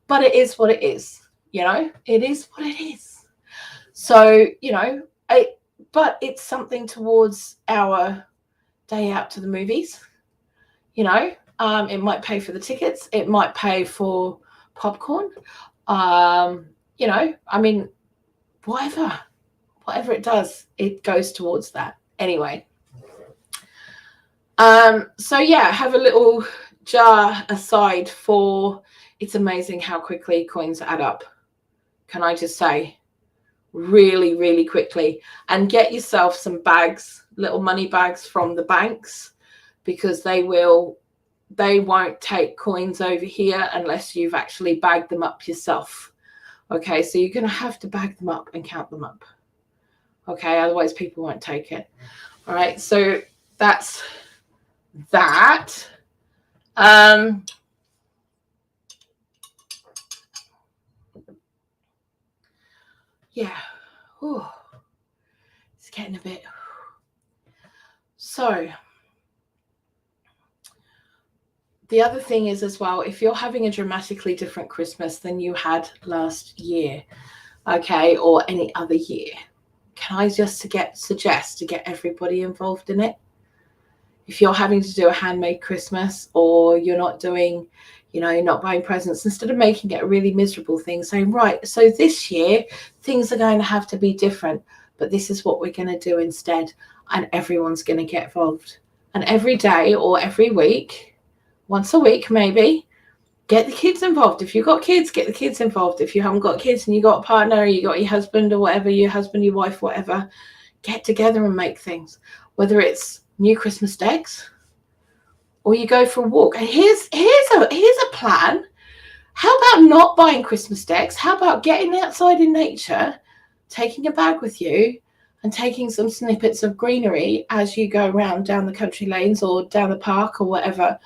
but it is what it is. You know, it is what it is. So, you know, but it's something towards our day out to the movies. You know, it might pay for the tickets. It might pay for popcorn. You know, I mean, whatever it does, it goes towards that anyway. So yeah, have a little jar aside for, it's amazing how quickly coins add up. Can I just say, really, really quickly. And get yourself some bags, little money bags from the banks, because they won't take coins over here unless you've actually bagged them up yourself. Okay, so you're going to have to bag them up and count them up. Okay, otherwise people won't take it. All right, so that's that. Yeah. Ooh. It's getting a bit. So the other thing is as well, if you're having a dramatically different Christmas than you had last year, okay, or any other year, can I just suggest to get everybody involved in it? If you're having to do a handmade Christmas, or you're not doing, you know, you're not buying presents, instead of making it a really miserable thing, saying, right, so this year things are going to have to be different, but this is what we're going to do instead. And everyone's going to get involved. And every day or every week, once a week maybe, get the kids involved. If you've got kids, get the kids involved. If you haven't got kids and you've got a partner, or you got your husband or whatever, your husband, your wife, whatever, get together and make things. Whether it's new Christmas decks, or you go for a walk. And here's a plan. How about not buying Christmas decks? How about getting outside in nature, taking a bag with you, and taking some snippets of greenery as you go around down the country lanes or down the park or whatever.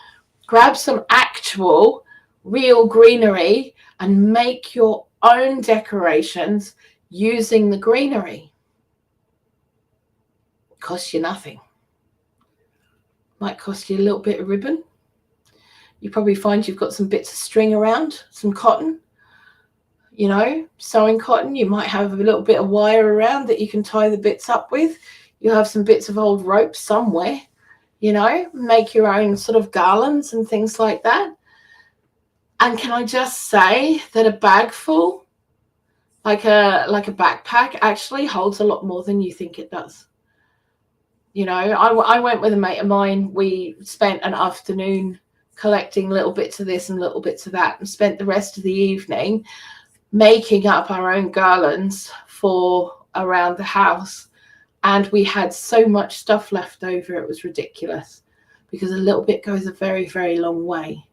Grab some actual real greenery and make your own decorations using the greenery. Costs you nothing. Might cost you a little bit of ribbon. You probably find you've got some bits of string around, some cotton, you know, sewing cotton. You might have a little bit of wire around that you can tie the bits up with. You'll have some bits of old rope somewhere, you know, make your own sort of garlands and things like that. And can I just say that a bag full, like a backpack, actually holds a lot more than you think it does. You know, I went with a mate of mine. We spent an afternoon collecting little bits of this and little bits of that, and spent the rest of the evening making up our own garlands for around the house. And we had so much stuff left over, it was ridiculous, because a little bit goes a very, very long way.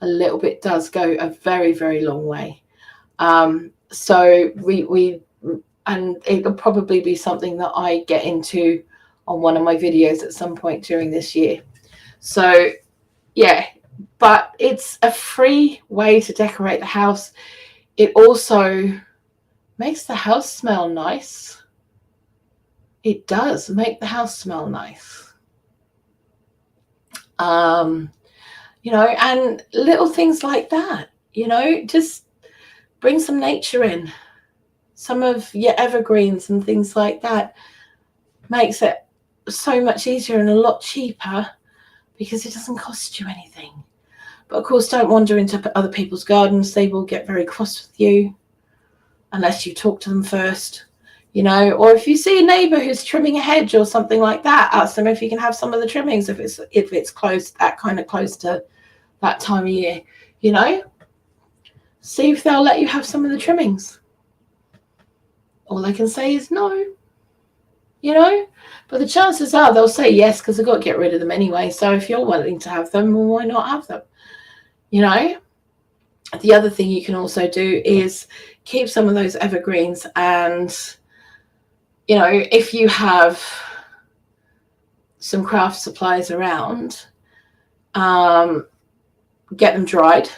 A little bit does go a very, very long way. So we and it'll probably be something that I get into on one of my videos at some point during this year. So yeah, but it's a free way to decorate the house. It also makes the house smell nice. It does make the house smell nice. You know, and little things like that, you know, just bring some nature in. Some of your evergreens and things like that makes it so much easier and a lot cheaper, because it doesn't cost you anything. But of course, don't wander into other people's gardens. They will get very cross with you unless you talk to them first, you know. Or if you see a neighbor who's trimming a hedge or something like that, ask them if you can have some of the trimmings, if it's close, that kind of close to that time of year, you know. See if they'll let you have some of the trimmings. All I can say is no, you know. But the chances are they'll say yes, because they've got to get rid of them anyway. So if you're willing to have them, well, why not have them? You know. The other thing you can also do is keep some of those evergreens, and, you know, if you have some craft supplies around, get them dried,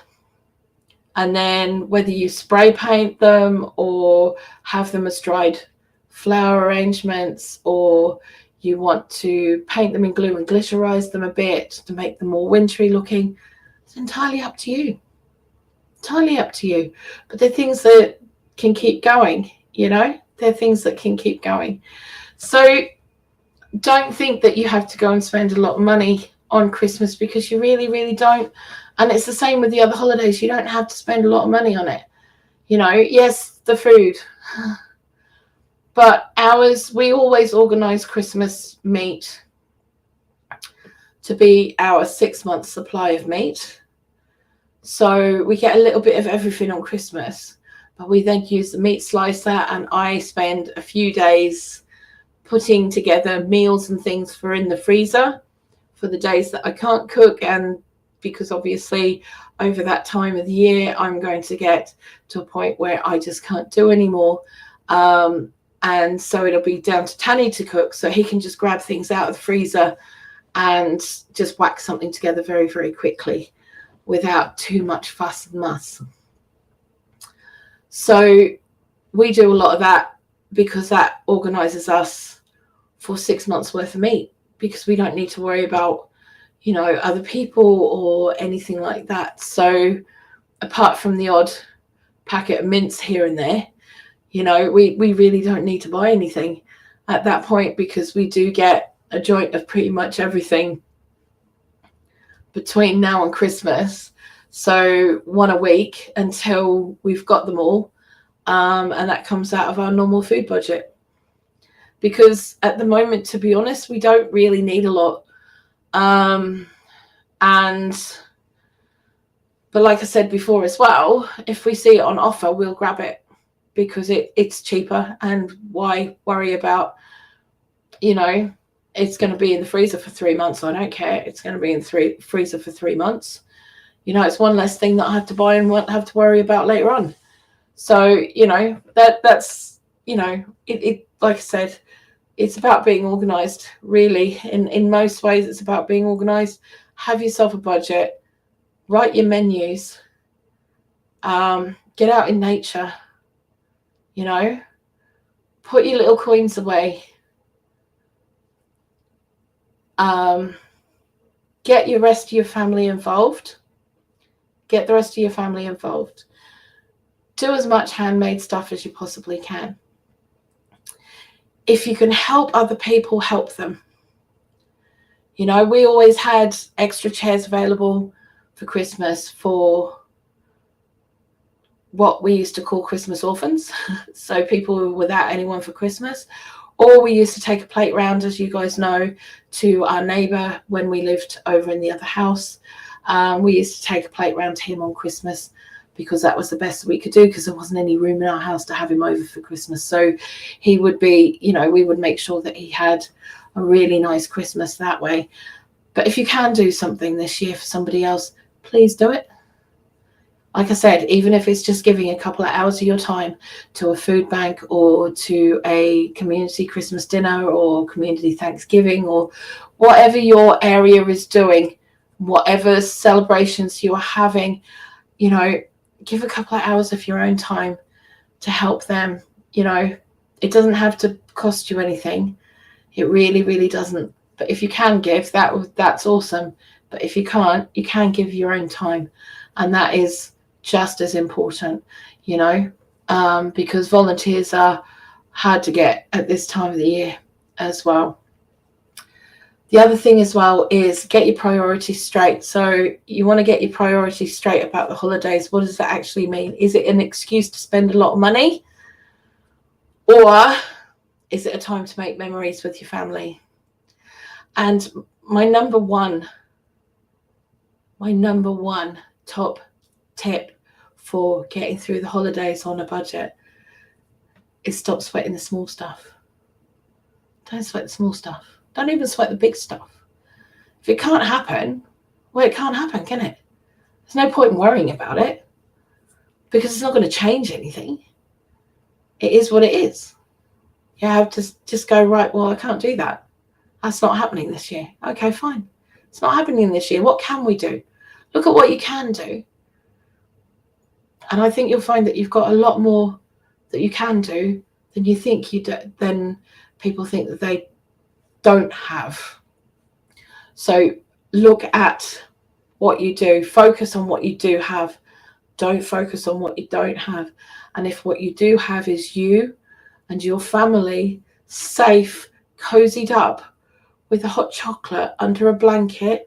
and then whether you spray paint them or have them as dried flower arrangements, or you want to paint them in glue and glitterize them a bit to make them more wintry looking, it's entirely up to you. Entirely up to you. But they're things that can keep going, they're things that can keep going. So don't think that you have to go and spend a lot of money on Christmas, because you really, really don't. And it's the same with the other holidays. You don't have to spend a lot of money on it. Yes, the food. But we always organize Christmas meat to be our 6-month supply of meat. So we get a little bit of everything on Christmas, but we then use the meat slicer, and I spend a few days putting together meals and things for in the freezer for the days that I can't cook. And because obviously over that time of the year, I'm going to get to a point where I just can't do anymore. And so it'll be down to Tanny to cook, so he can just grab things out of the freezer and just whack something together very, very quickly without too much fuss and muss. So we do a lot of that, because that organizes us for 6 months worth of meat, because we don't need to worry about, other people or anything like that. So apart from the odd packet of mince here and there, we really don't need to buy anything at that point, because we do get a joint of pretty much everything between now and Christmas. So one a week until we've got them all. And that comes out of our normal food budget. Because at the moment, to be honest, we don't really need a lot. But like I said before as well, if we see it on offer, we'll grab it, because it's cheaper. And why worry about, it's going to be in the freezer for 3 months. I don't care. It's going to be in the freezer for 3 months. It's one less thing that I have to buy and won't have to worry about later on. So, that's, it like I said, it's about being organized, really. In most ways, it's about being organized. Have yourself a budget, write your menus, get out in nature, put your little coins away, get the rest of your family involved. Do as much handmade stuff as you possibly can. If you can help other people, help them. We always had extra chairs available for Christmas for what we used to call Christmas orphans. So people without anyone for Christmas. Or we used to take a plate round, as you guys know, to our neighbour when we lived over in the other house. We used to take a plate round to him on Christmas, because that was the best we could do, because there wasn't any room in our house to have him over for Christmas. So he would be, we would make sure that he had a really nice Christmas that way. But if you can do something this year for somebody else, please do it. Like I said, even if it's just giving a couple of hours of your time to a food bank, or to a community Christmas dinner, or community Thanksgiving, or whatever your area is doing, whatever celebrations you are having, give a couple of hours of your own time to help them. It doesn't have to cost you anything. It really, really doesn't. But if you can give, that's awesome. But if you can't, you can give your own time. And that is just as important, because volunteers are hard to get at this time of the year as well. The other thing as well is get your priorities straight. So you want to get your priorities straight about the holidays. What does that actually mean? Is it an excuse to spend a lot of money? Or is it a time to make memories with your family? And my number one top tip for getting through the holidays on a budget is stop sweating the small stuff. Don't sweat the small stuff. Don't even sweat the big stuff. If it can't happen, well, it can't happen, can it? There's no point in worrying about it, because it's not going to change anything. It is what it is. You have to just go, right, well, I can't do that. That's not happening this year. Okay, fine. It's not happening this year. What can we do? Look at what you can do. And I think you'll find that you've got a lot more that you can do than you think you do, than people think that they don't have. So look at what you do. Focus on what you do have. Don't focus on what you don't have. And if what you do have is you and your family safe, cozied up with a hot chocolate under a blanket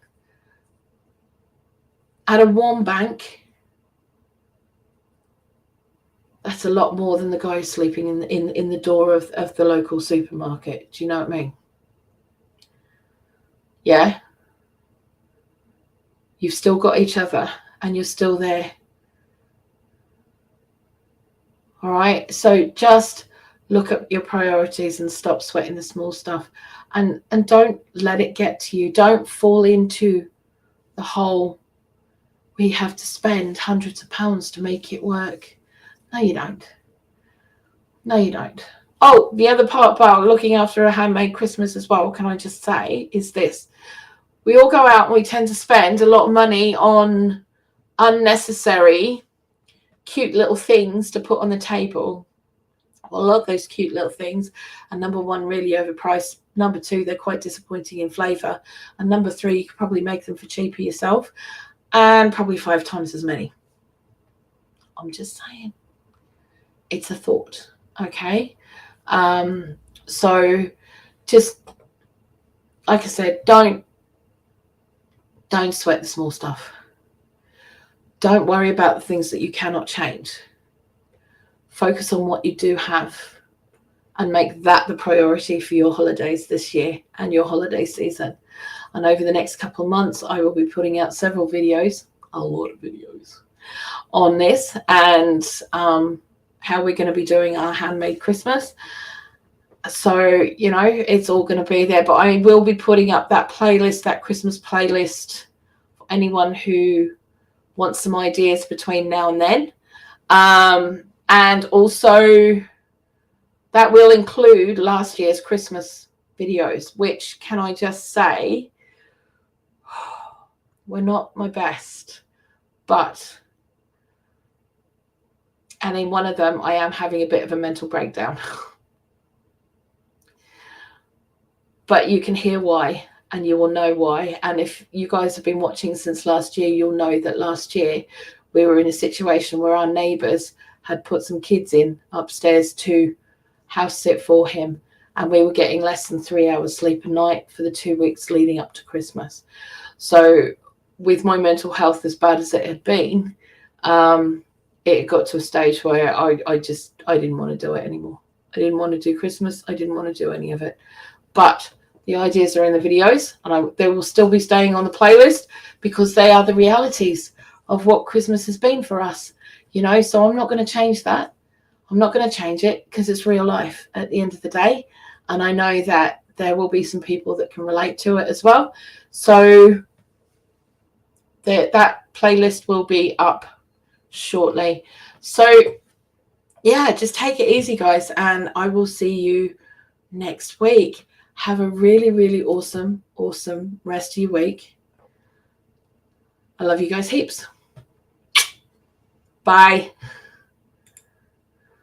at a warm bank, that's a lot more than the guy sleeping in the door of the local supermarket. Do you know what I mean? Yeah. You've still got each other and you're still there. All right. So just look at your priorities and stop sweating the small stuff, and don't let it get to you. Don't fall into the whole, we have to spend hundreds of pounds to make it work. No, you don't. No, you don't. Oh, the other part about looking after a handmade Christmas as well, can I just say, is this. We all go out and we tend to spend a lot of money on unnecessary, cute little things to put on the table. Well, a lot of those cute little things are, number one, really overpriced. Number two, they're quite disappointing in flavour. And number three, you could probably make them for cheaper yourself, and probably 5 times as many. I'm just saying. It's a thought, okay? So just, like I said, don't sweat the small stuff. Don't worry about the things that you cannot change. Focus on what you do have and make that the priority for your holidays this year and your holiday season. And over the next couple of months, I will be putting out several videos, a lot of videos, on this and how we're going to be doing our handmade Christmas. So, you know, it's all going to be there. But I will be putting up that playlist, that Christmas playlist, for anyone who wants some ideas between now and then. And also that will include last year's Christmas videos, which, can I just say, were not my best. But, and in one of them, I am having a bit of a mental breakdown. But you can hear why, and you will know why. And if you guys have been watching since last year, you'll know that last year we were in a situation where our neighbours had put some kids in upstairs to house sit for him, and we were getting less than 3 hours sleep a night for the 2 weeks leading up to Christmas. So with my mental health as bad as it had been, it got to a stage where I didn't want to do it anymore. I didn't want to do Christmas. I didn't want to do any of it. But the ideas are in the videos, and they will still be staying on the playlist because they are the realities of what Christmas has been for us, you know. So I'm not going to change that. I'm not going to change it because it's real life at the end of the day. And I know that there will be some people that can relate to it as well. So that playlist will be up shortly. So yeah, just take it easy, guys, and I will see you next week. Have a really, really awesome rest of your week. I love you guys heaps. Bye.